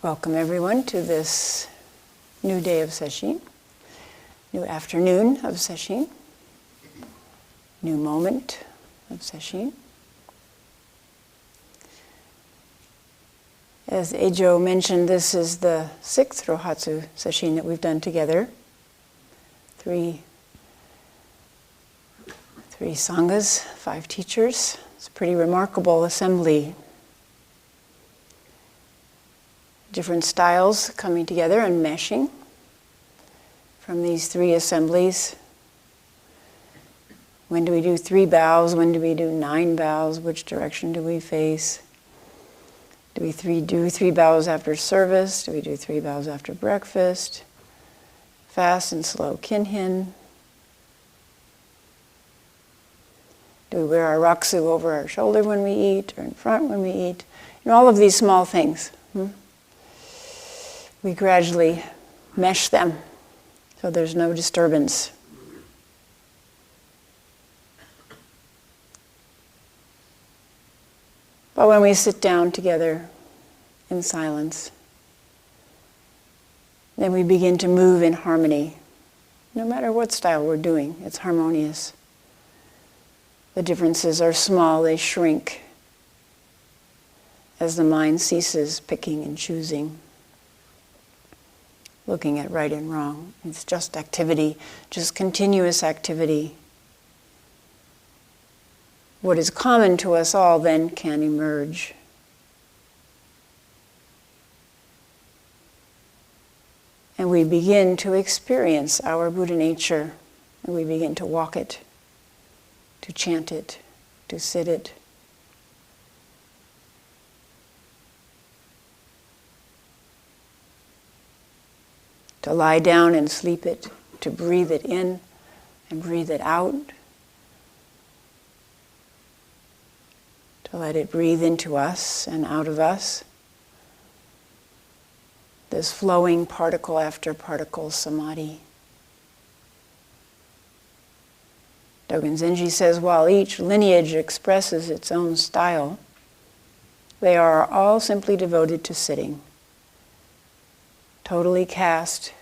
Welcome everyone to this new day of Sesshin, new afternoon of Sesshin, new moment of Sesshin. As Eijo mentioned, this is the 6th Rohatsu Sesshin that we've done together. Three sanghas, 5 teachers. It's a pretty remarkable assembly. Different styles coming together and meshing from these 3 assemblies. When do we do 3 bows? When do we do 9 bows? Which direction do we face? Do we do 3 bows after service? Do we do 3 bows after breakfast? Fast and slow kinhin? Do we wear our Rohatsu over our shoulder when we eat, or in front when we eat? All of these small things. We gradually mesh them so there's no disturbance. But when we sit down together in silence, then we begin to move in harmony. No matter what style we're doing, it's harmonious. The differences are small, they shrink as the mind ceases picking and choosing, looking at right and wrong. It's just activity, just continuous activity. What is common to us all then can emerge. And we begin to experience our Buddha nature, and we begin to walk it, to chant it, to sit it. To lie down and sleep it, to breathe it in and breathe it out, to let it breathe into us and out of us. This flowing particle after particle samadhi. Dogen Zenji says, while each lineage expresses its own style, they are all simply devoted to sitting, totally cast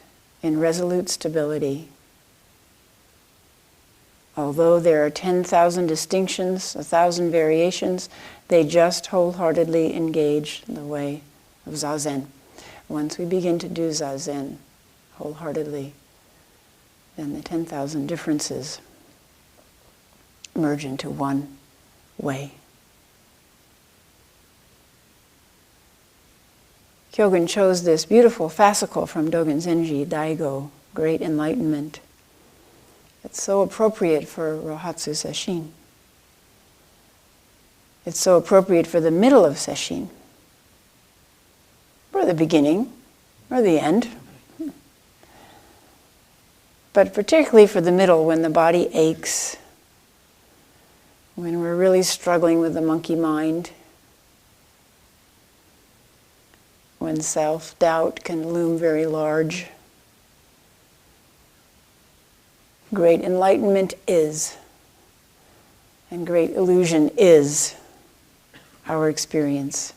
in resolute stability. Although there are 10,000 distinctions, 1,000 variations, they just wholeheartedly engage in the way of Zazen. Once we begin to do Zazen wholeheartedly, then the 10,000 differences merge into one way. Kyogen chose this beautiful fascicle from Dogen Zenji, Daigo, Great Enlightenment. It's so appropriate for Rohatsu Sesshin. It's so appropriate for the middle of Sesshin, or the beginning, or the end. But particularly for the middle, when the body aches, when we're really struggling with the monkey mind, when self-doubt can loom very large. Great enlightenment is, and great illusion is our experience.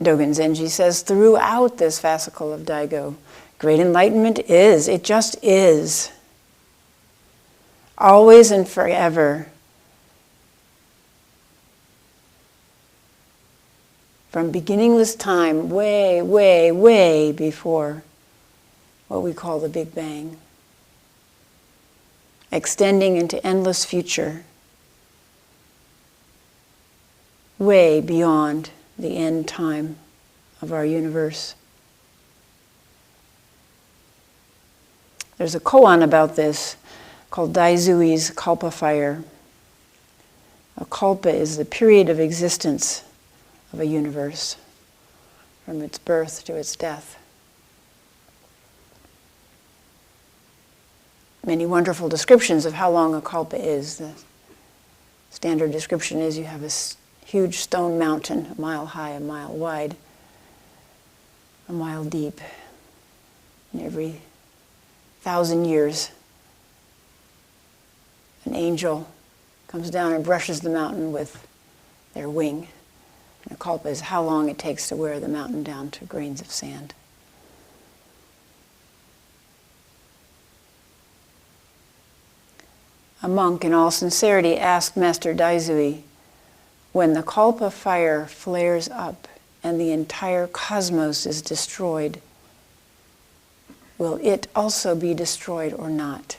Dogen Zenji says throughout this fascicle of Daigo, great enlightenment is, it just is. Always and forever. From beginningless time, way, way, way before what we call the Big Bang. Extending into endless future. Way beyond the end time of our universe. There's a koan about this called Daizui's Kalpa Fire. A kalpa is the period of existence of a universe, from its birth to its death. Many wonderful descriptions of how long a kalpa is. The standard description is you have a huge stone mountain, a mile high, a mile wide, a mile deep. And every 1,000 years, an angel comes down and brushes the mountain with their wing. And a kalpa is how long it takes to wear the mountain down to grains of sand. A monk, in all sincerity, asked Master Daizui, when the kalpa fire flares up and the entire cosmos is destroyed, will it also be destroyed or not?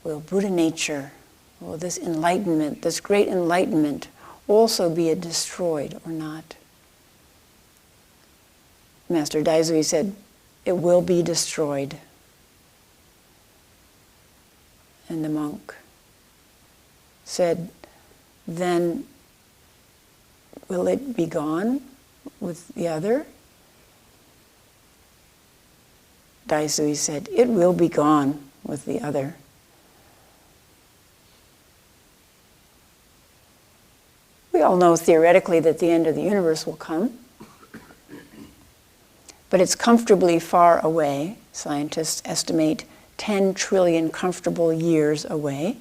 Will Buddha nature, will this enlightenment, this great enlightenment, also be destroyed or not? Master Daizui said, it will be destroyed. And the monk said, then will it be gone with the other? Daizui said, it will be gone with the other. We all know theoretically that the end of the universe will come, but it's comfortably far away. Scientists estimate 10 trillion comfortable years away,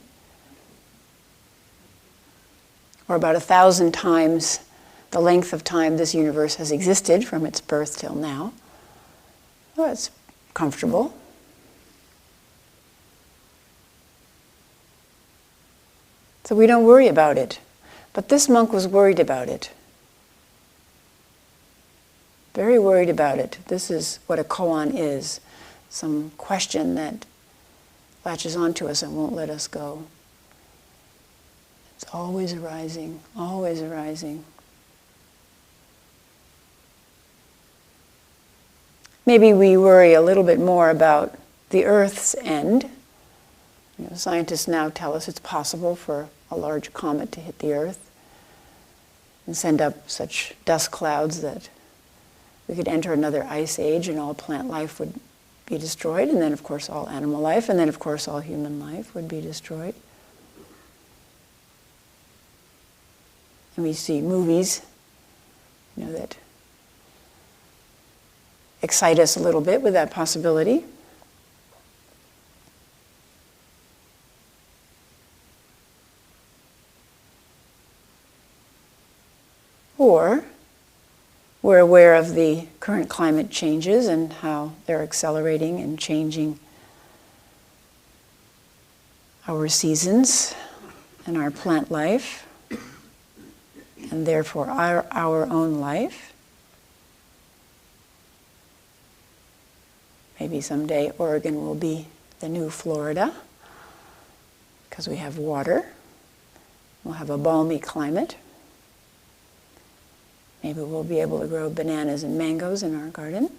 or about 1,000 times the length of time this universe has existed from its birth till now. Well, it's comfortable. So we don't worry about it. But this monk was worried about it. Very worried about it. This is what a koan is. Some question that latches onto us and won't let us go. It's always arising, always arising. Maybe we worry a little bit more about the Earth's end. You know, scientists now tell us it's possible for a large comet to hit the Earth and send up such dust clouds that we could enter another ice age and all plant life would be destroyed, and then of course all animal life, and then of course all human life would be destroyed. And we see movies, you know, that excite us a little bit with that possibility. Or we're aware of the current climate changes and how they're accelerating and changing our seasons and our plant life, and therefore our own life. Maybe someday Oregon will be the new Florida because we have water. We'll have a balmy climate. Maybe we'll be able to grow bananas and mangoes in our garden.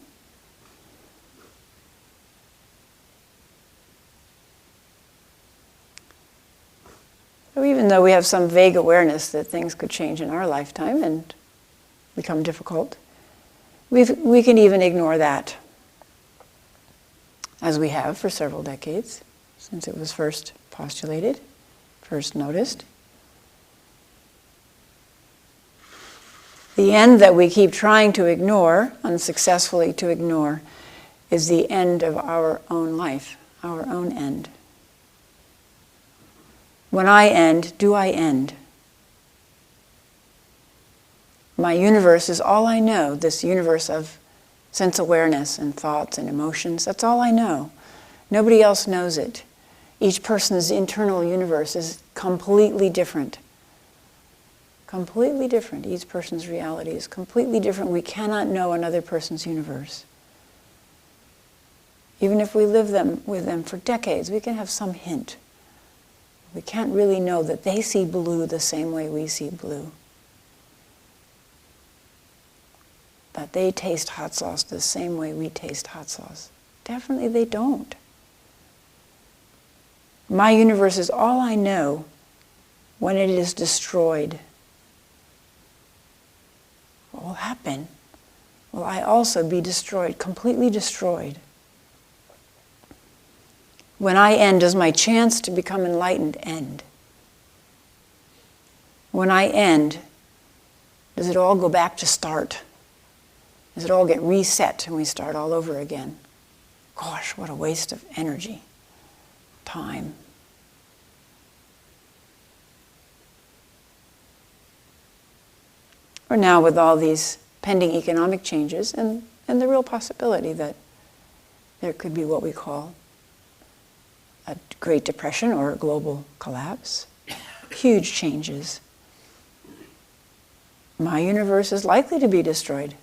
So even though we have some vague awareness that things could change in our lifetime and become difficult, we can even ignore that, as we have for several decades, since it was first postulated, first noticed. The end that we keep trying to ignore, unsuccessfully to ignore, is the end of our own life, our own end. When I end, do I end? My universe is all I know, this universe of sense awareness and thoughts and emotions. That's all I know. Nobody else knows it. Each person's internal universe is completely different. Completely different. Each person's reality is completely different. We cannot know another person's universe. Even if we live with them for decades, we can have some hint. We can't really know that they see blue the same way we see blue. That they taste hot sauce the same way we taste hot sauce. Definitely they don't. My universe is all I know when it is destroyed. What will happen? Will I also be destroyed, completely destroyed? When I end, does my chance to become enlightened end? When I end, does it all go back to start? Does it all get reset and we start all over again? Gosh, what a waste of energy, time. Or now with all these pending economic changes and the real possibility that there could be what we call a Great Depression or a global collapse. Huge changes. My universe is likely to be destroyed.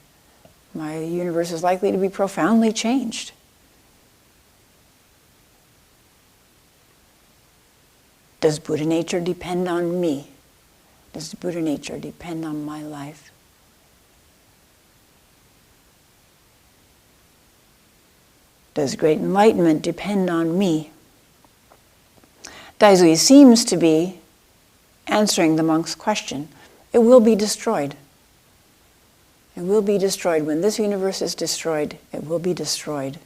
My universe is likely to be profoundly changed. Does Buddha nature depend on me? Does Buddha nature depend on my life? Does great enlightenment depend on me? Daizui seems to be answering the monk's question. It will be destroyed. It will be destroyed. When this universe is destroyed, it will be destroyed.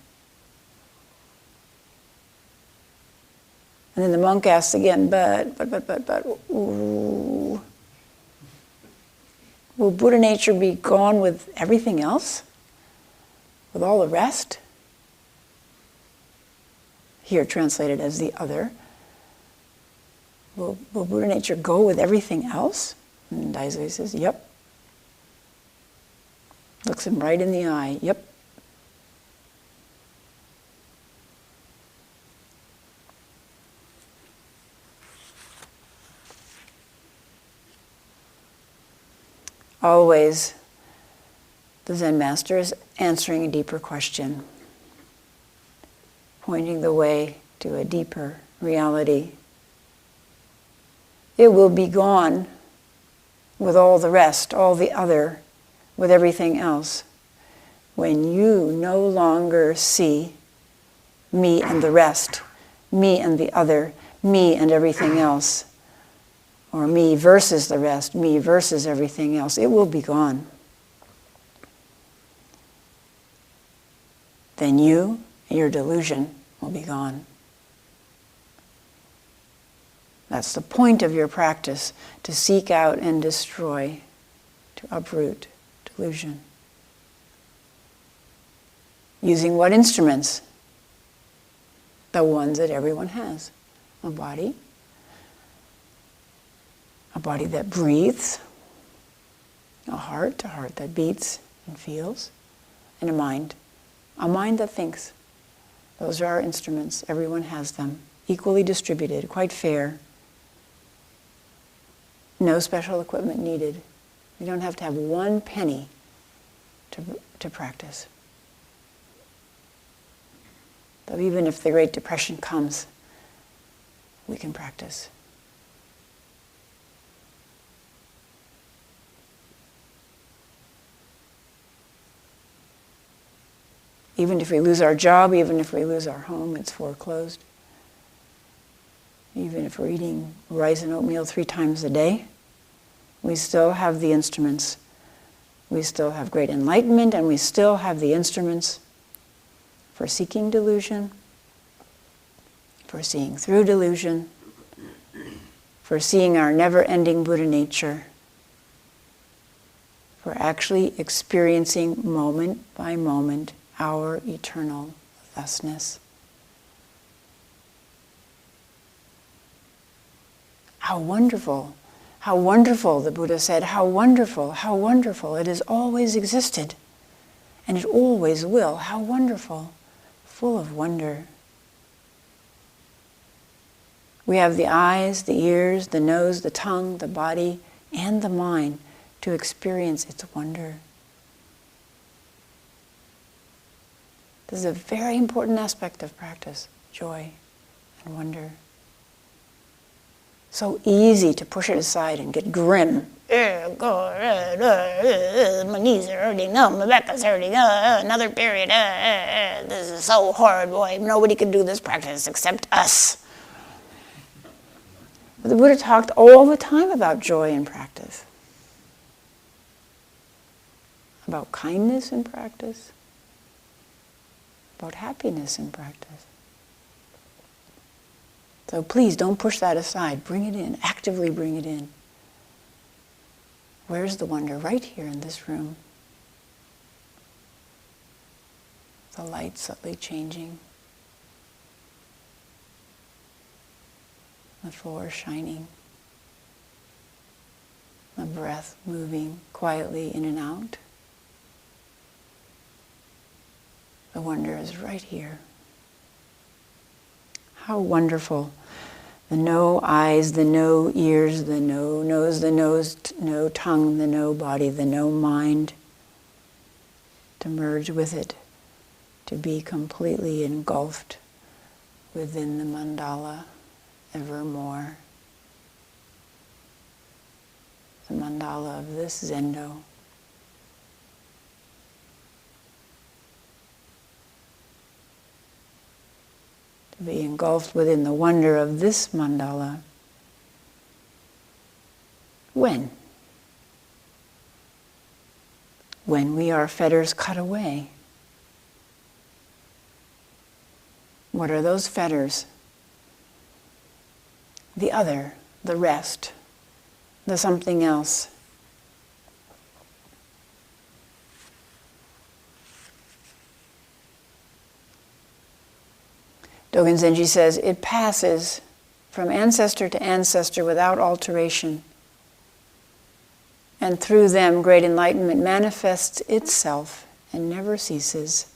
And then the monk asks again, but, ooh, will Buddha nature be gone with everything else? With all the rest? Here translated as the other. Will Buddha nature go with everything else? And Daizui says, yep. Looks him right in the eye, yep. Always, the Zen master is answering a deeper question, pointing the way to a deeper reality. It will be gone with all the rest, all the other, with everything else, when you no longer see me and the rest, me and the other, me and everything else, or me versus the rest, me versus everything else. It will be gone. Then you, your delusion, will be gone. That's the point of your practice, to seek out and destroy, to uproot delusion. Using what instruments? The ones that everyone has. A body that breathes, a heart that beats and feels, and a mind that thinks. Those are our instruments. Everyone has them, equally distributed, quite fair. No special equipment needed. You don't have to have one penny to practice. So even if the Great Depression comes, we can practice. Even if we lose our job, even if we lose our home, it's foreclosed. Even if we're eating rice and oatmeal 3 times a day, we still have the instruments. We still have great enlightenment, and we still have the instruments for seeking delusion, for seeing through delusion, for seeing our never-ending Buddha nature, for actually experiencing moment by moment our eternal thusness. How wonderful, the Buddha said, how wonderful, it has always existed, and it always will, how wonderful, full of wonder. We have the eyes, the ears, the nose, the tongue, the body, and the mind to experience its wonder. This is a very important aspect of practice, joy and wonder. So easy to push it aside and get grim. My knees are hurting, my back is hurting, another period, this is so hard, boy, nobody can do this practice except us. But the Buddha talked all the time about joy in practice, about kindness in practice, about happiness in practice. So please don't push that aside. Bring it in. Actively bring it in. Where's the wonder? Right here in this room. The light subtly changing. The floor shining. The breath moving quietly in and out. The wonder is right here. How wonderful. The no eyes, the no ears, the no nose, the no tongue, the no body, the no mind. To merge with it, to be completely engulfed within the mandala evermore. The mandala of this zendo. To be engulfed within the wonder of this mandala. When? When we are fetters cut away. What are those fetters? The other, the rest, the something else. Dogen Zenji says, it passes from ancestor to ancestor without alteration. And through them, great enlightenment manifests itself and never ceases.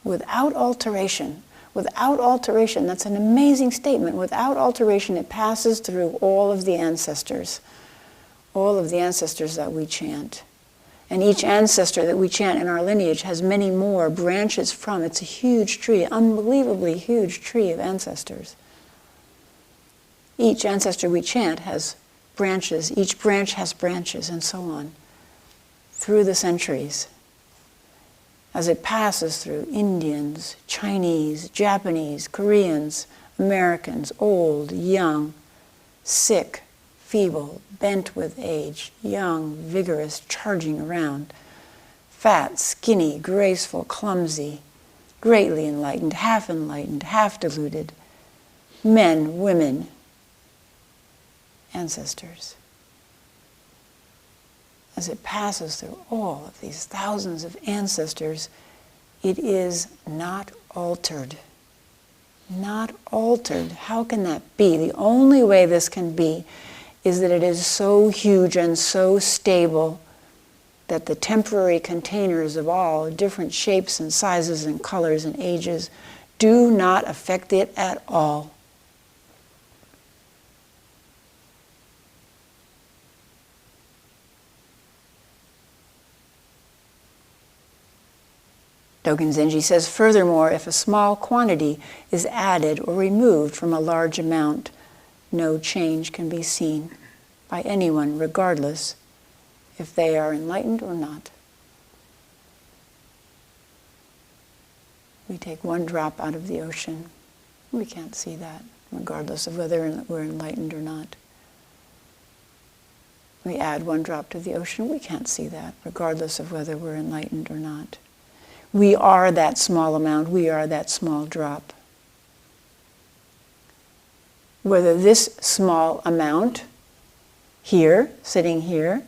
Without alteration. Without alteration. That's an amazing statement. Without alteration, it passes through all of the ancestors. All of the ancestors that we chant. And each ancestor that we chant in our lineage has many more branches from. It's a huge tree, unbelievably huge tree of ancestors. Each ancestor we chant has branches. Each branch has branches, and so on. Through the centuries. As it passes through Indians, Chinese, Japanese, Koreans, Americans, old, young, sick, feeble, bent with age, young, vigorous, charging around, fat, skinny, graceful, clumsy, greatly enlightened, half deluded, men, women, ancestors. As it passes through all of these thousands of ancestors, it is not altered. Not altered. How can that be? The only way this can be is that it is so huge and so stable that the temporary containers of all different shapes and sizes and colors and ages do not affect it at all. Dogen Zenji says, furthermore, if a small quantity is added or removed from a large amount, no change can be seen by anyone, regardless if they are enlightened or not. We take one drop out of the ocean. We can't see that, regardless of whether we're enlightened or not. We add one drop to the ocean. We can't see that, regardless of whether we're enlightened or not. We are that small amount. We are that small drop. Whether this small amount here, sitting here,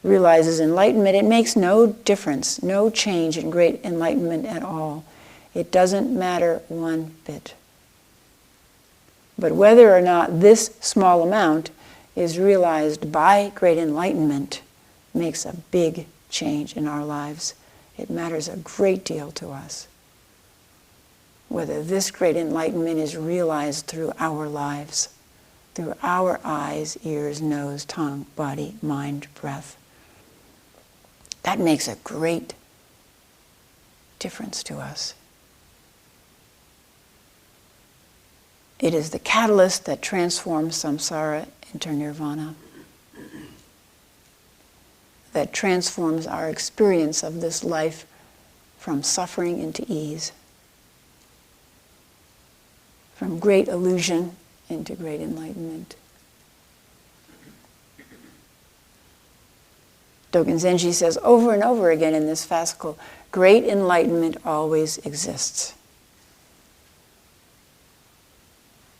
realizes enlightenment, it makes no difference, no change in great enlightenment at all. It doesn't matter one bit. But whether or not this small amount is realized by great enlightenment makes a big change in our lives. It matters a great deal to us. Whether this great enlightenment is realized through our lives, through our eyes, ears, nose, tongue, body, mind, breath. That makes a great difference to us. It is the catalyst that transforms samsara into nirvana, that transforms our experience of this life from suffering into ease, from great illusion into great enlightenment. Dogen Zenji says over and over again in this fascicle, great enlightenment always exists.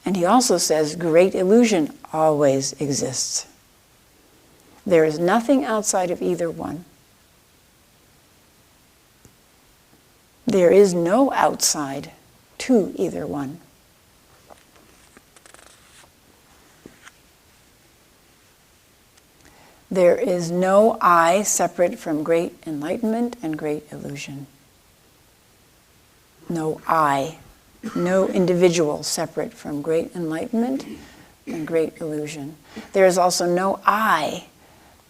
And he also says great illusion always exists. There is nothing outside of either one. There is no outside to either one. There is no I separate from great enlightenment and great illusion. No I, no individual separate from great enlightenment and great illusion. There is also no I,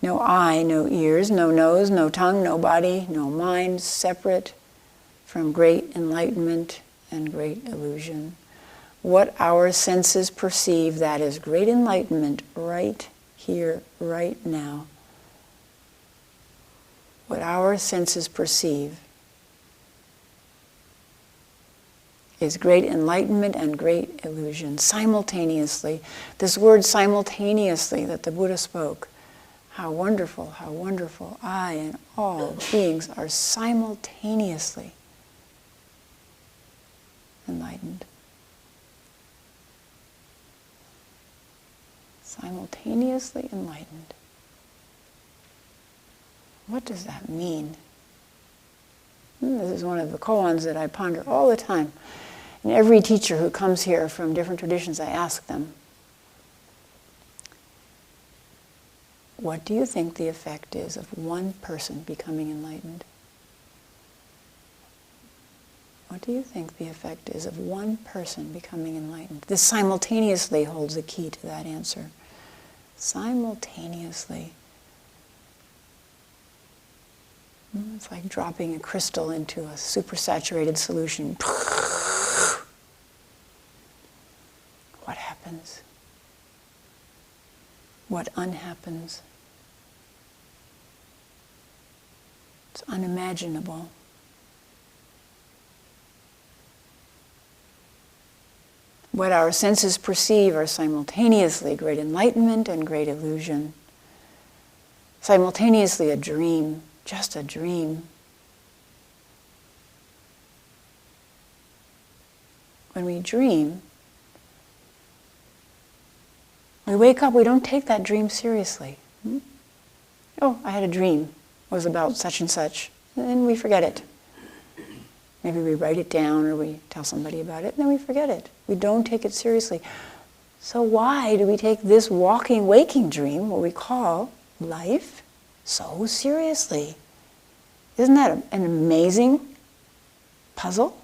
no ears, no nose, no tongue, no body, no mind separate from great enlightenment and great illusion. What our senses perceive, that is great enlightenment right here, right now. What our senses perceive is great enlightenment and great illusion, simultaneously. This word simultaneously that the Buddha spoke, how wonderful, I and all beings are simultaneously enlightened. Simultaneously enlightened. What does that mean? This is one of the koans that I ponder all the time. And every teacher who comes here from different traditions, I ask them, what do you think the effect is of one person becoming enlightened? What do you think the effect is of one person becoming enlightened? This simultaneously holds the key to that answer. Simultaneously. It's like dropping a crystal into a supersaturated solution. What happens? What unhappens? It's unimaginable. What our senses perceive are simultaneously great enlightenment and great illusion. Simultaneously a dream, just a dream. When we dream, we wake up, we don't take that dream seriously. Oh, I had a dream. It was about such and such. And then we forget it. Maybe we write it down or we tell somebody about it, and then we forget it. We don't take it seriously. So why do we take this walking, waking dream, what we call life, so seriously? Isn't that an amazing puzzle?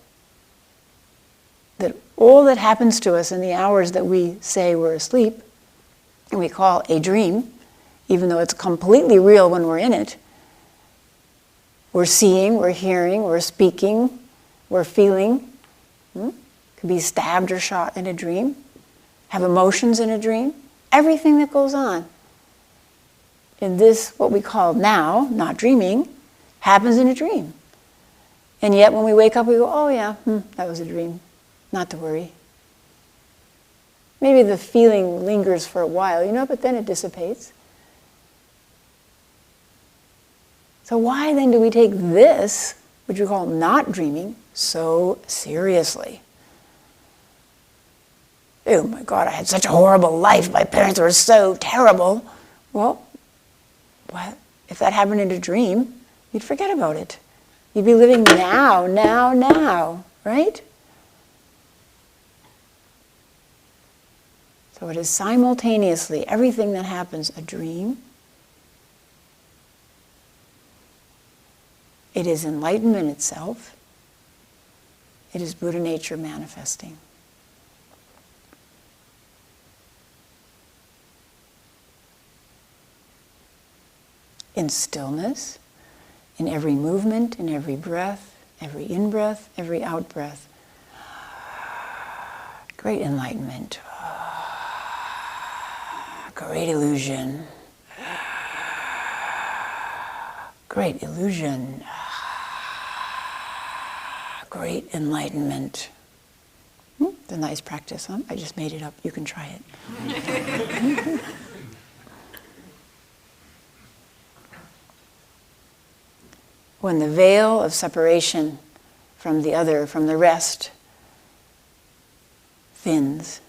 That all that happens to us in the hours that we say we're asleep, and we call a dream, even though it's completely real when we're in it, we're seeing, we're hearing, we're speaking, we're feeling, could be stabbed or shot in a dream, have emotions in a dream, everything that goes on in this, what we call now, not dreaming, happens in a dream. And yet when we wake up, we go, oh yeah, that was a dream, not to worry. Maybe the feeling lingers for a while, but then it dissipates. So why then do we take this, which we call not dreaming, so seriously? Oh my God, I had such a horrible life. My parents were so terrible. Well, what? If that happened in a dream, you'd forget about it. You'd be living now, right? So it is simultaneously everything that happens a dream. It is enlightenment itself. It is Buddha nature manifesting. In stillness, in every movement, in every breath, every in-breath, every out-breath. Great enlightenment. Great illusion. Great illusion. Great enlightenment. It's a nice practice, huh? I just made it up. You can try it. When the veil of separation from the other, from the rest, thins,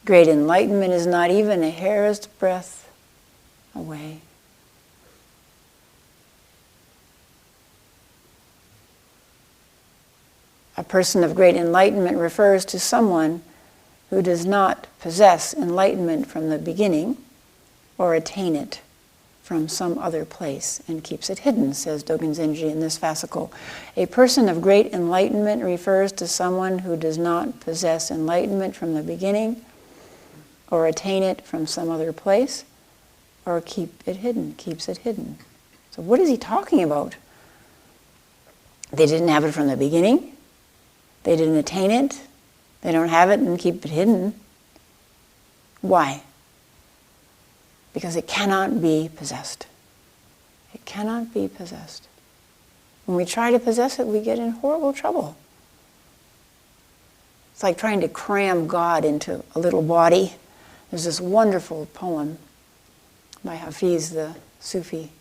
great enlightenment is not even a hair's breadth away. A person of great enlightenment refers to someone who does not possess enlightenment from the beginning, or attain it from some other place and keeps it hidden, says Dogen Zenji in this fascicle. A person of great enlightenment refers to someone who does not possess enlightenment from the beginning, or attain it from some other place, or keeps it hidden. So what is he talking about? They didn't have it from the beginning. They didn't attain it. They don't have it and keep it hidden. Why? Because it cannot be possessed. It cannot be possessed. When we try to possess it, we get in horrible trouble. It's like trying to cram God into a little body. There's this wonderful poem by Hafiz, the Sufi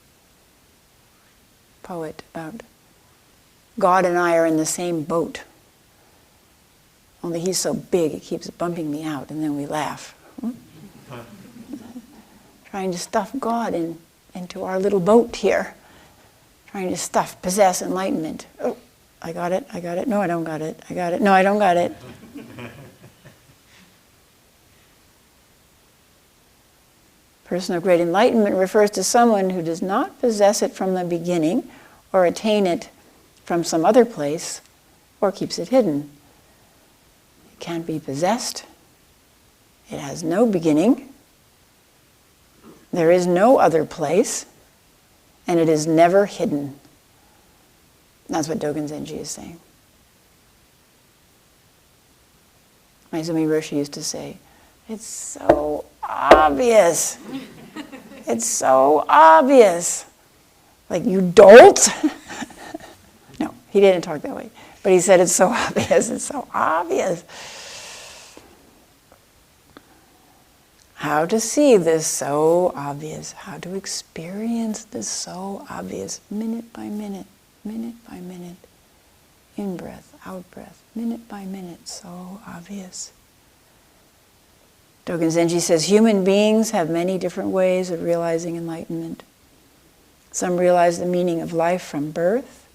poet, about God and I are in the same boat. Only he's so big, it keeps bumping me out, and then we laugh. Trying to stuff God into our little boat here. Trying to possess enlightenment. Oh, I got it. No, I don't got it. I got it. No, I don't got it. Person of great enlightenment refers to someone who does not possess it from the beginning, or attain it from some other place, or keeps it hidden. It can't be possessed. It has no beginning. There is no other place, and it is never hidden. That's what Dogen Zenji is saying. Maizumi Roshi used to say, it's so obvious. It's so obvious. Like, you dolt? No, he didn't talk that way. But he said it's so obvious, it's so obvious. How to see this so obvious, how to experience this so obvious, minute by minute, in breath, out breath, minute by minute, so obvious. Dogen Zenji says, human beings have many different ways of realizing enlightenment. Some realize the meaning of life from birth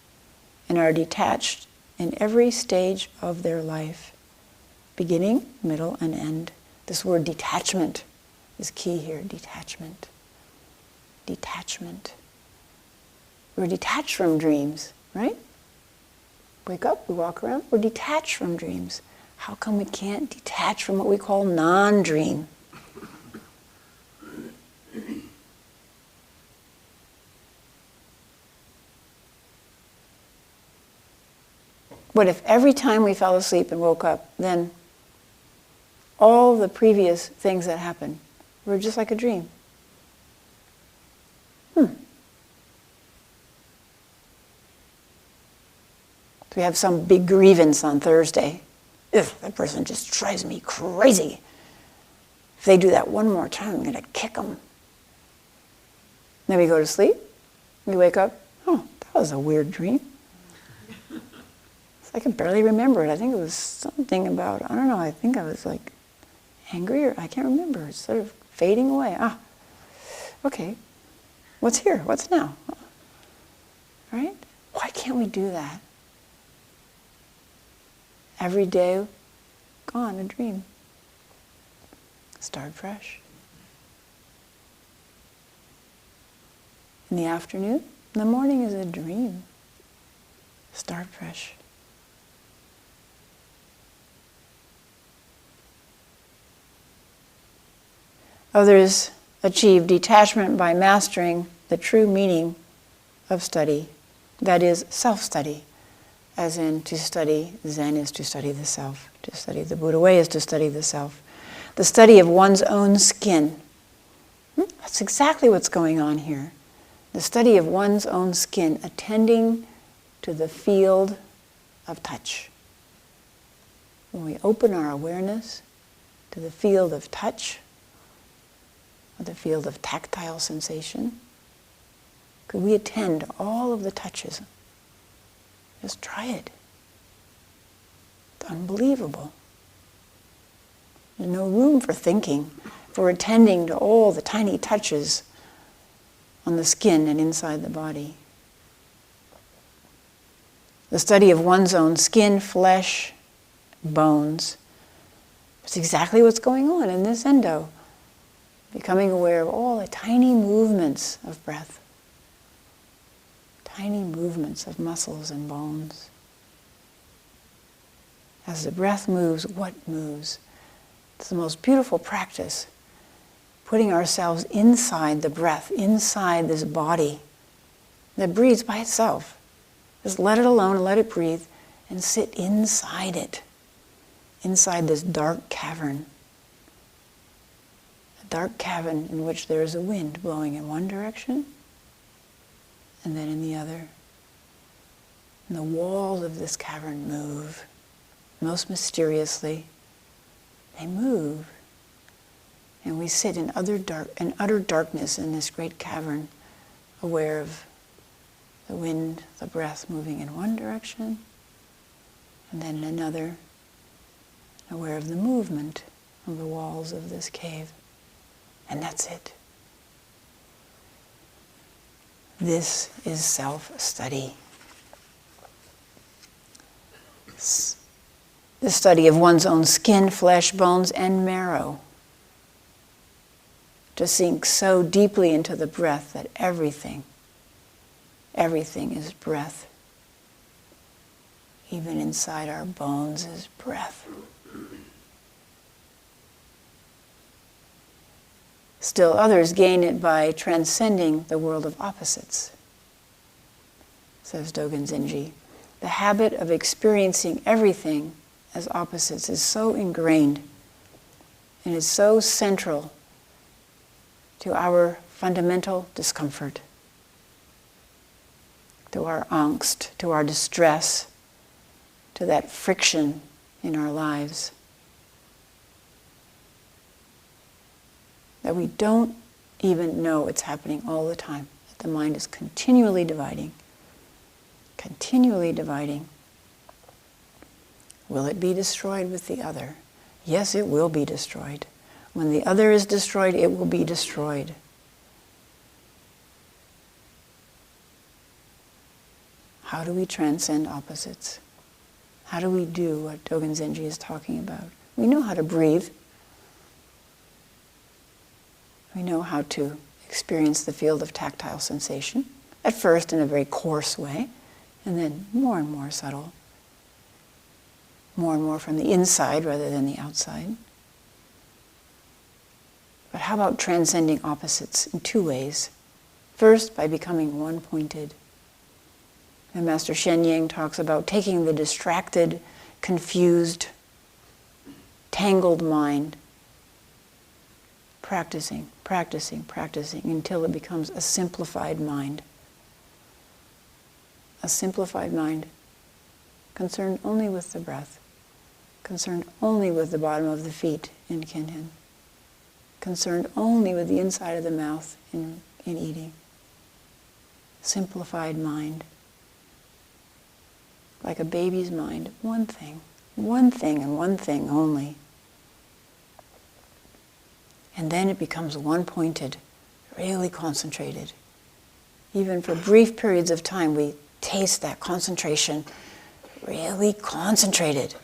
and are detached in every stage of their life, beginning, middle, and end. This word detachment is key here, detachment. Detachment. We're detached from dreams, right? Wake up, we walk around, we're detached from dreams. How come we can't detach from what we call non-dream? What if every time we fell asleep and woke up, then all the previous things that happened were just like a dream? So we have some big grievance on Thursday. Ugh, that person just drives me crazy. If they do that one more time, I'm going to kick them. Then we go to sleep. We wake up. Oh, that was a weird dream. I can barely remember it. I think it was something about, I don't know, I think I was like angry, or I can't remember. It's sort of fading away. Okay. What's here? What's now? Right? Why can't we do that? Every day, gone, a dream. Start fresh. In the afternoon, in the morning is a dream. Start fresh. Others achieve detachment by mastering the true meaning of study, that is, self-study. As in, to study Zen is to study the self. To study the Buddha way is to study the self. The study of one's own skin. That's exactly what's going on here. The study of one's own skin, attending to the field of touch. When we open our awareness to the field of touch, or the field of tactile sensation, could we attend all of the touches? Just try it. It's unbelievable. There's no room for thinking, for attending to all the tiny touches on the skin and inside the body. The study of one's own skin, flesh, bones. It's exactly what's going on in this endo. Becoming aware of all the tiny movements of breath, tiny movements of muscles and bones. As the breath moves, what moves? It's the most beautiful practice, putting ourselves inside the breath, inside this body that breathes by itself. Just let it alone and let it breathe and sit inside it, inside this dark cavern. A dark cavern in which there is a wind blowing in one direction and then in the other. And the walls of this cavern move. Most mysteriously, they move. And we sit in utter darkness in this great cavern, aware of the wind, the breath moving in one direction, and then in another, aware of the movement of the walls of this cave. And that's it. This is self-study. The study of one's own skin, flesh, bones, and marrow. To sink so deeply into the breath that everything is breath. Even inside our bones is breath. Still others gain it by transcending the world of opposites, says Dogen Zenji. The habit of experiencing everything as opposites is so ingrained and is so central to our fundamental discomfort, to our angst, to our distress, to that friction in our lives, that we don't even know it's happening all the time. That the mind is continually dividing. Will it be destroyed with the other? Yes, it will be destroyed. When the other is destroyed, it will be destroyed. How do we transcend opposites? How do we do what Dogen Zenji is talking about? We know how to breathe. We know how to experience the field of tactile sensation, at first in a very coarse way, and then more and more subtle, more and more from the inside rather than the outside. But how about transcending opposites in two ways? First, by becoming one-pointed. And Master Shen Yang talks about taking the distracted, confused, tangled mind, practicing until it becomes a simplified mind. A simplified mind, concerned only with the breath, concerned only with the bottom of the feet in Kenhin, concerned only with the inside of the mouth in eating. Simplified mind. Like a baby's mind, one thing and one thing only. And then it becomes one-pointed, really concentrated. Even for brief periods of time, we taste that concentration, really concentrated.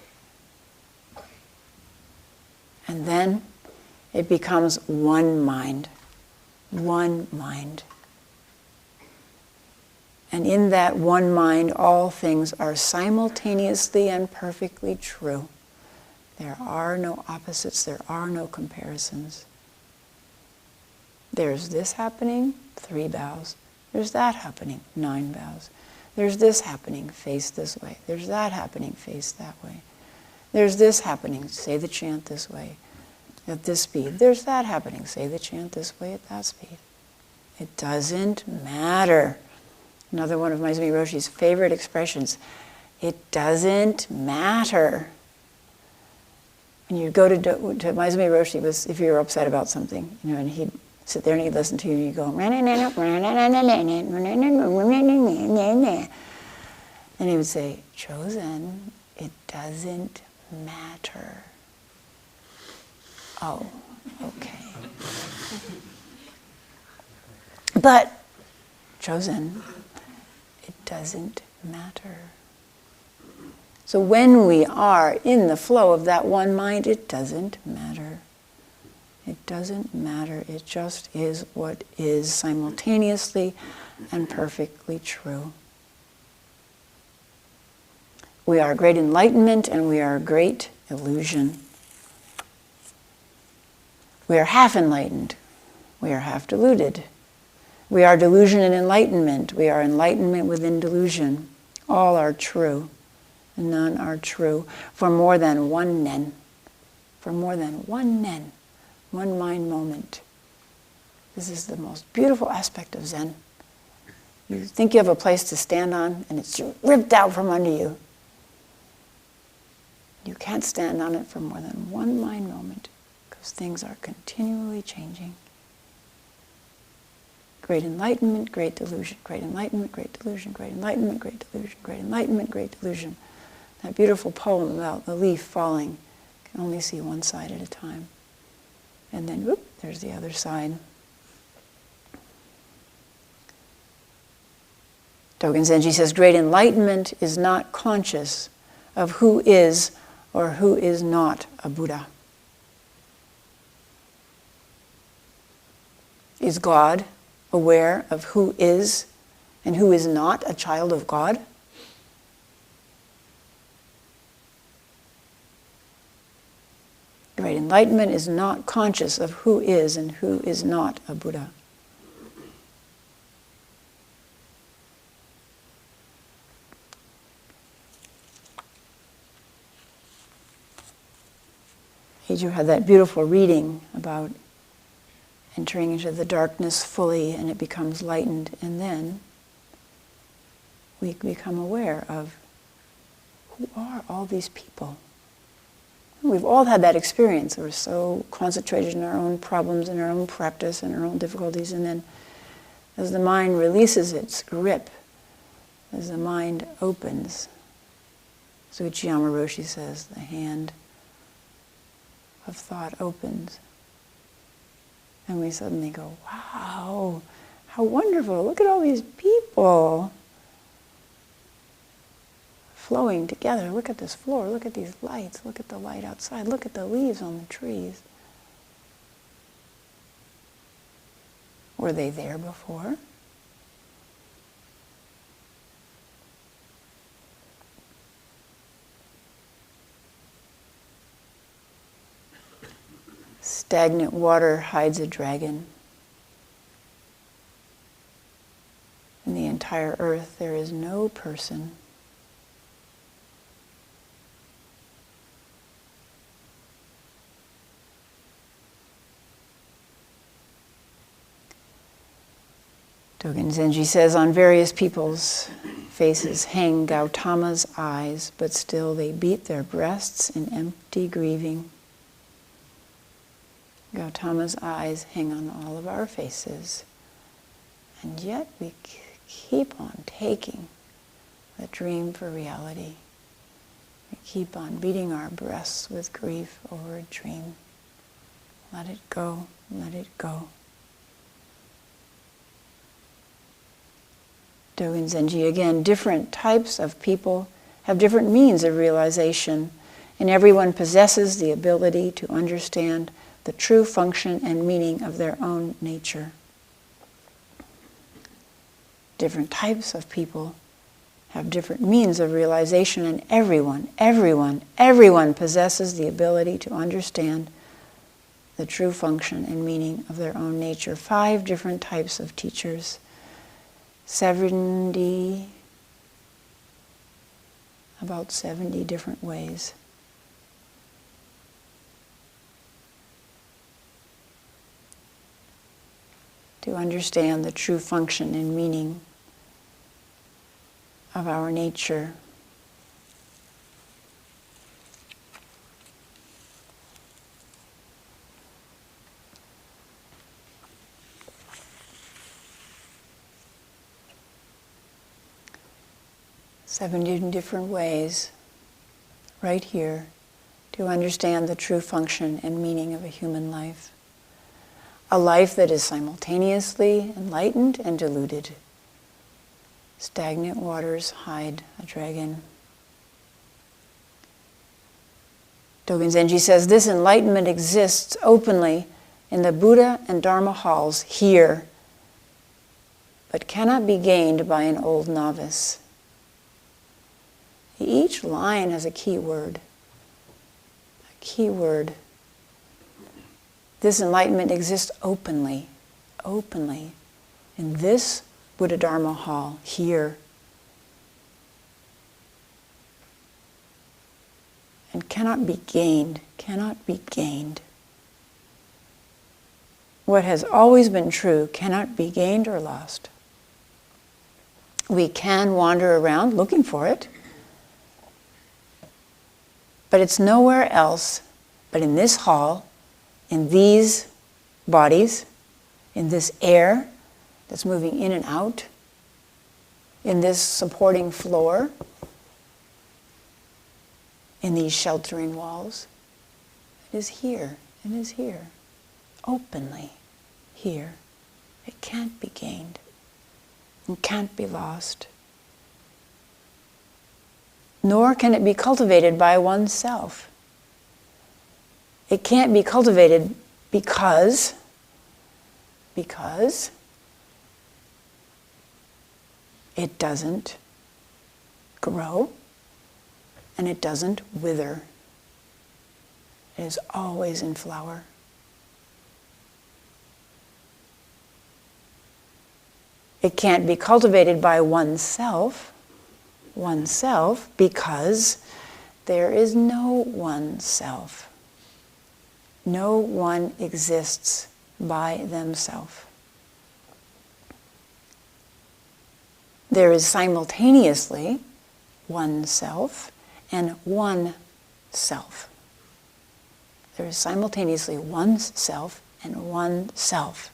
And then it becomes one mind. And in that one mind, all things are simultaneously and perfectly true. There are no opposites, there are no comparisons. There's this happening, 3 bows. There's that happening, 9 bows. There's this happening, face this way. There's that happening, face that way. There's this happening, say the chant this way, at this speed. There's that happening, say the chant this way at that speed. It doesn't matter. Another one of Maizumi Roshi's favorite expressions. It doesn't matter. When you go to Maizumi Roshi, if you were upset about something, and he'd sit there and he'd listen to you and you'd go, and he would say, Chozen, it doesn't matter. Oh, okay. But, Chozen, it doesn't matter. So when we are in the flow of that one mind, it doesn't matter. It doesn't matter. It just is what is, simultaneously and perfectly true. We are great enlightenment and we are great illusion. We are half enlightened. We are half deluded. We are delusion and enlightenment. We are enlightenment within delusion. All are true. None are true for more than one nen. For more than one nen. One mind moment. This is the most beautiful aspect of Zen. You think you have a place to stand on and it's ripped out from under you. You can't stand on it for more than one mind moment because things are continually changing. Great enlightenment, great delusion. Great enlightenment, great delusion. Great enlightenment, great delusion. Great enlightenment, great delusion. That beautiful poem about the leaf falling. You can only see one side at a time. And then, whoop, there's the other side. Dogen Zenji says, great enlightenment is not conscious of who is or who is not a Buddha. Is God aware of who is and who is not a child of God? Great enlightenment is not conscious of who is and who is not a Buddha. Heiju had that beautiful reading about entering into the darkness fully and it becomes lightened, and then we become aware of who are all these people. We've all had that experience. We're so concentrated in our own problems and our own practice and our own difficulties, and then as the mind releases its grip, as the mind opens, so Uchiyama Roshi says, the hand of thought opens. And we suddenly go, wow, how wonderful, look at all these people flowing together. Look at this floor, look at these lights, look at the light outside, look at the leaves on the trees. Were they there before? Stagnant water hides a dragon. In the entire earth, there is no person. Dogen Zenji says, on various people's faces hang Gautama's eyes, but still they beat their breasts in empty grieving. Gautama's eyes hang on all of our faces, and yet we keep on taking the dream for reality. We keep on beating our breasts with grief over a dream. Let it go, let it go. Dogen Zenji again, different types of people have different means of realization, and everyone possesses the ability to understand the true function and meaning of their own nature. Different types of people have different means of realization, and everyone possesses the ability to understand the true function and meaning of their own nature. 5 different types of teachers. 70, about 70 different ways. To understand the true function and meaning of our nature. Seven different ways, right here, to understand the true function and meaning of a human life. A life that is simultaneously enlightened and deluded. Stagnant waters hide a dragon. Dogen Zenji says this enlightenment exists openly in the Buddha and Dharma halls here, but cannot be gained by an old novice. Each line has a key word. A key word. This enlightenment exists openly, openly, in this Buddha Dharma hall here. And cannot be gained, cannot be gained. What has always been true cannot be gained or lost. We can wander around looking for it, but it's nowhere else but in this hall, in these bodies, in this air that's moving in and out, in this supporting floor, in these sheltering walls. It is here, it is here, openly here. It can't be gained. It can't be lost. Nor can it be cultivated by oneself. It can't be cultivated because it doesn't grow and it doesn't wither. It is always in flower. It can't be cultivated by oneself, because there is no oneself. No one exists by themselves. There is simultaneously oneself and one self. There is simultaneously one's self and one self.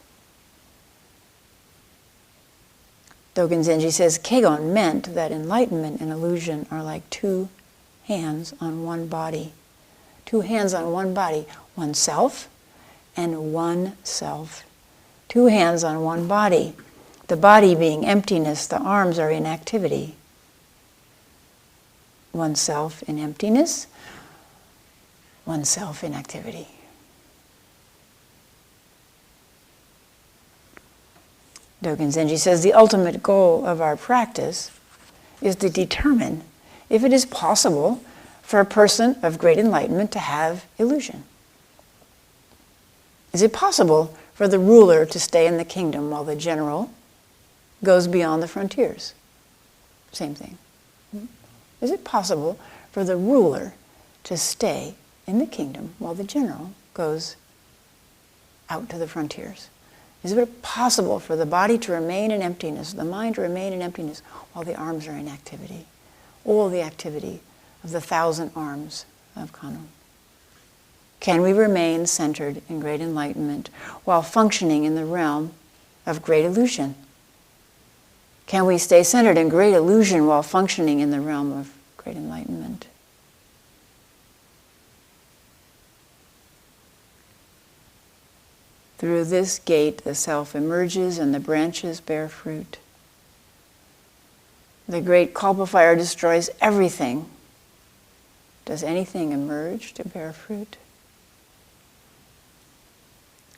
Dogen Zenji says, Kegon meant that enlightenment and illusion are like two hands on one body. Two hands on one body, one self and one self. Two hands on one body. The body being emptiness, the arms are inactivity. One self in emptiness, one self in activity. Dogen Zenji says the ultimate goal of our practice is to determine if it is possible for a person of great enlightenment to have illusion. Is it possible for the ruler to stay in the kingdom while the general goes beyond the frontiers? Same thing. Is it possible for the ruler to stay in the kingdom while the general goes out to the frontiers? Is it possible for the body to remain in emptiness, the mind to remain in emptiness, while the arms are in activity? All the activity of the 1,000 arms of Kannon. Can we remain centered in great enlightenment while functioning in the realm of great illusion? Can we stay centered in great illusion while functioning in the realm of great enlightenment? Through this gate, the self emerges and the branches bear fruit. The great kalpa fire destroys everything. Does anything emerge to bear fruit?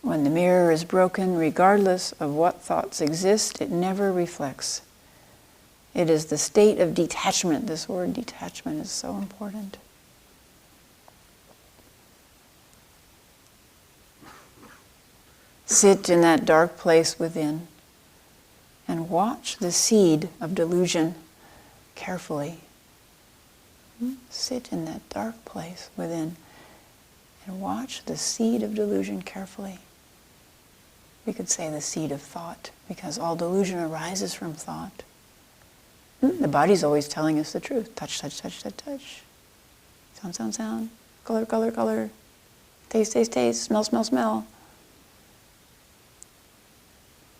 When the mirror is broken, regardless of what thoughts exist, it never reflects. It is the state of detachment. This word detachment is so important. Sit in that dark place within and watch the seed of delusion carefully. Sit in that dark place within and watch the seed of delusion carefully. We could say the seed of thought, because all delusion arises from thought. The body's always telling us the truth. Touch, touch, touch, touch, touch. Sound, sound, sound. Color, color, color. Taste, taste, taste. Smell, smell, smell.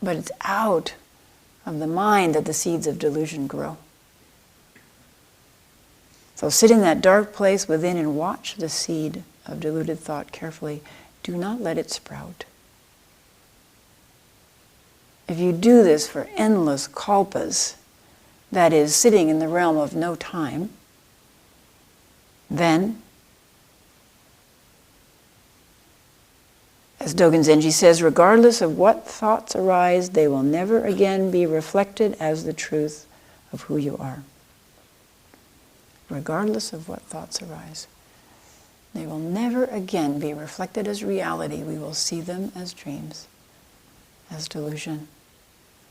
But it's out of the mind that the seeds of delusion grow. So sit in that dark place within and watch the seed of deluded thought carefully. Do not let it sprout. If you do this for endless kalpas, that is, sitting in the realm of no time, then As Dogen Zenji says, regardless of what thoughts arise, they will never again be reflected as the truth of who you are. Regardless of what thoughts arise, they will never again be reflected as reality. We will see them as dreams, as delusion.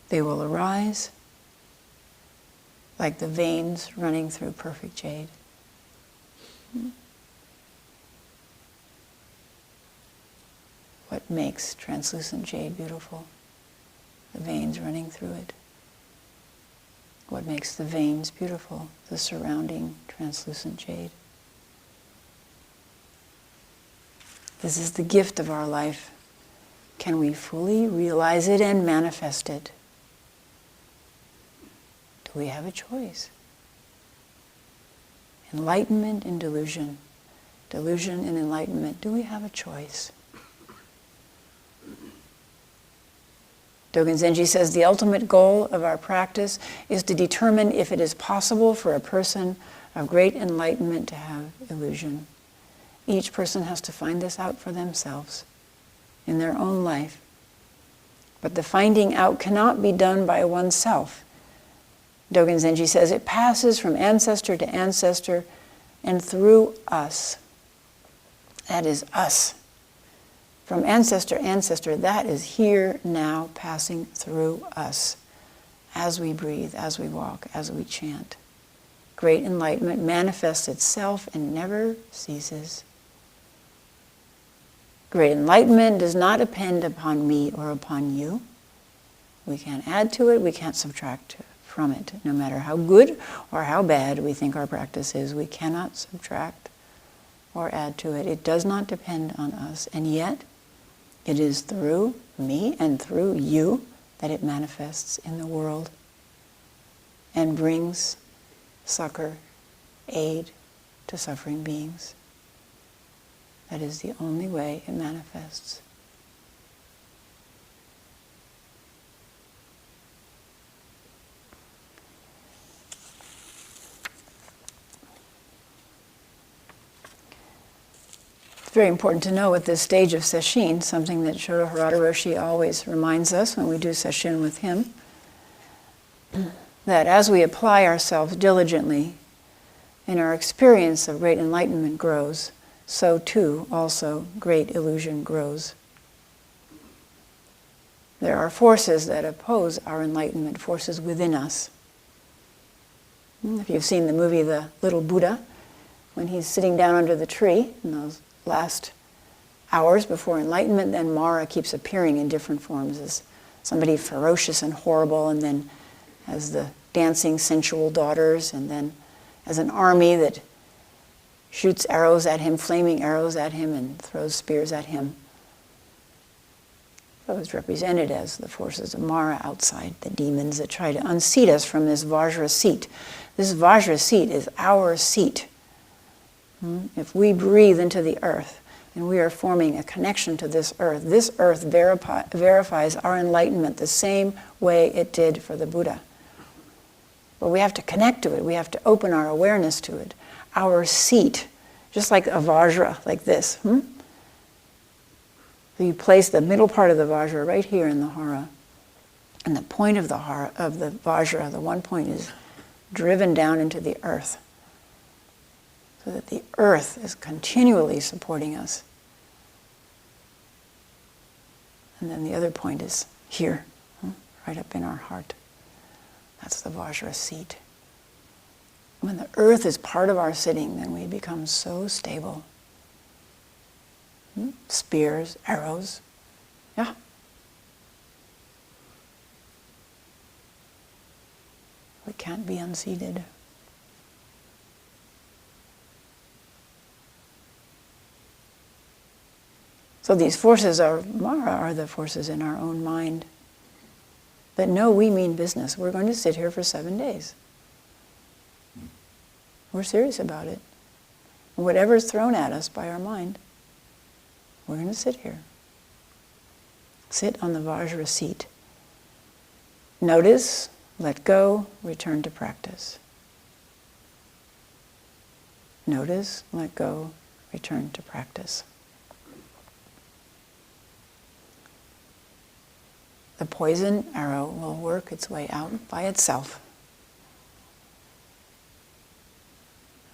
They will arise like the veins running through perfect jade. What makes translucent jade beautiful? The veins running through it. What makes the veins beautiful? The surrounding translucent jade. This is the gift of our life. Can we fully realize it and manifest it? Do we have a choice? Enlightenment and delusion. Delusion and enlightenment. Do we have a choice? Dogen Zenji says the ultimate goal of our practice is to determine if it is possible for a person of great enlightenment to have illusion. Each person has to find this out for themselves in their own life. But the finding out cannot be done by oneself. Dogen Zenji says it passes from ancestor to ancestor and through us. That is us. From ancestor to ancestor, that is here now passing through us as we breathe, as we walk, as we chant. Great enlightenment manifests itself and never ceases. Great enlightenment does not depend upon me or upon you. We can't add to it, we can't subtract from it. No matter how good or how bad we think our practice is, we cannot subtract or add to it. It does not depend on us, and yet it is through me and through you that it manifests in the world and brings succor, aid to suffering beings. That is the only way it manifests. It's very important to know at this stage of Sesshin, something that Rohatsu always reminds us when we do Sesshin with him, that as we apply ourselves diligently and our experience of great enlightenment grows, so too also great illusion grows. There are forces that oppose our enlightenment, forces within us. If you've seen the movie The Little Buddha, when he's sitting down under the tree in those last hours before enlightenment, then Mara keeps appearing in different forms as somebody ferocious and horrible, and then as the dancing sensual daughters, and then as an army that shoots arrows at him, flaming arrows at him, and throws spears at him. So it's represented as the forces of Mara outside, the demons that try to unseat us from this Vajra seat. This Vajra seat is our seat. If we breathe into the earth, and we are forming a connection to this earth verifies our enlightenment the same way it did for the Buddha. But we have to connect to it. We have to open our awareness to it. Our seat, just like a Vajra, like this. So you place the middle part of the Vajra right here in the Hara. And the point of the Vajra, the one point, is driven down into the earth, so that the earth is continually supporting us. And then the other point is here, right up in our heart. That's the Vajra seat. When the earth is part of our sitting, then we become so stable. Spears, arrows, yeah. We can't be unseated. So these forces are the forces in our own mind that know we mean business. We're going to sit here for 7 days. We're serious about it. Whatever's thrown at us by our mind, we're going to sit here. Sit on the Vajra seat. Notice, let go, return to practice. Notice, let go, return to practice. the poison arrow will work its way out by itself.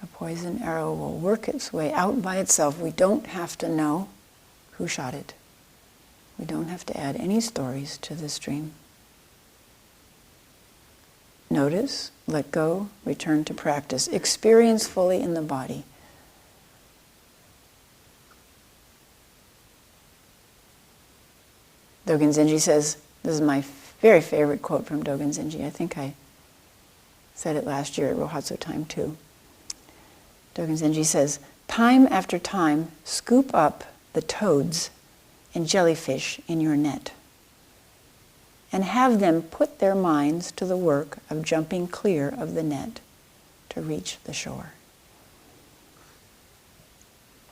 A poison arrow will work its way out by itself. We don't have to know who shot it. We don't have to add any stories to this dream. Notice, let go, return to practice. Experience fully in the body. Dogen Zenji says, this is my very favorite quote from Dogen Zenji. I think I said it last year at Rohatsu time too. Dogen Zenji says, time after time, scoop up the toads and jellyfish in your net and have them put their minds to the work of jumping clear of the net to reach the shore.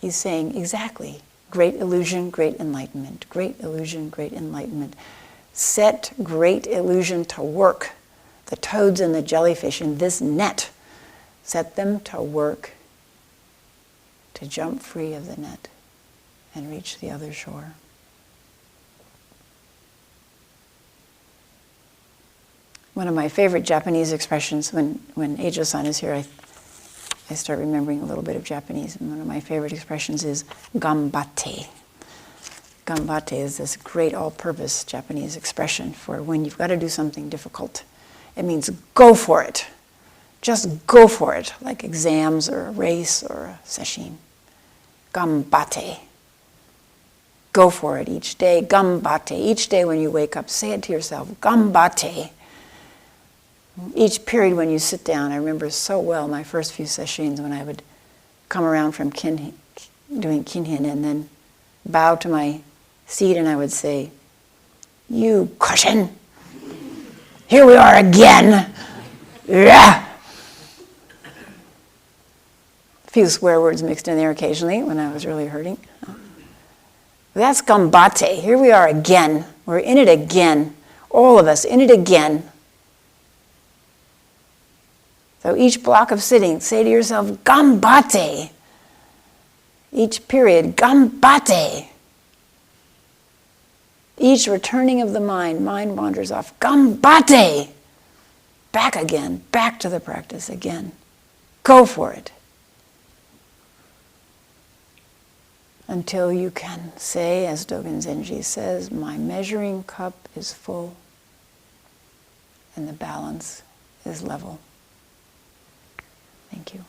He's saying exactly, great illusion, great enlightenment, great illusion, great enlightenment. Set great illusion to work. The toads and the jellyfish in this net, set them to work to jump free of the net and reach the other shore. One of my favorite Japanese expressions, when Eijo-san is here, I start remembering a little bit of Japanese, and one of my favorite expressions is gambate. Gambate is this great all-purpose Japanese expression for when you've got to do something difficult. It means go for it. Just go for it, like exams or a race or a sesshin. Gambate. Go for it each day. Gambate. Each day when you wake up, say it to yourself. Gambate. Each period when you sit down, I remember so well my first few sessions when I would come around from doing kinhin and then bow to my seat and I would say, you cushion, here we are again. Yeah. A few swear words mixed in there occasionally when I was really hurting. That's gambate. Here we are again. We're in it again. All of us in it again. So each block of sitting, say to yourself, gambate. Each period, gambate. Each returning of the mind wanders off, gambate. Back again, back to the practice again. Go for it. Until you can say, as Dogen Zenji says, my measuring cup is full and the balance is level. Thank you.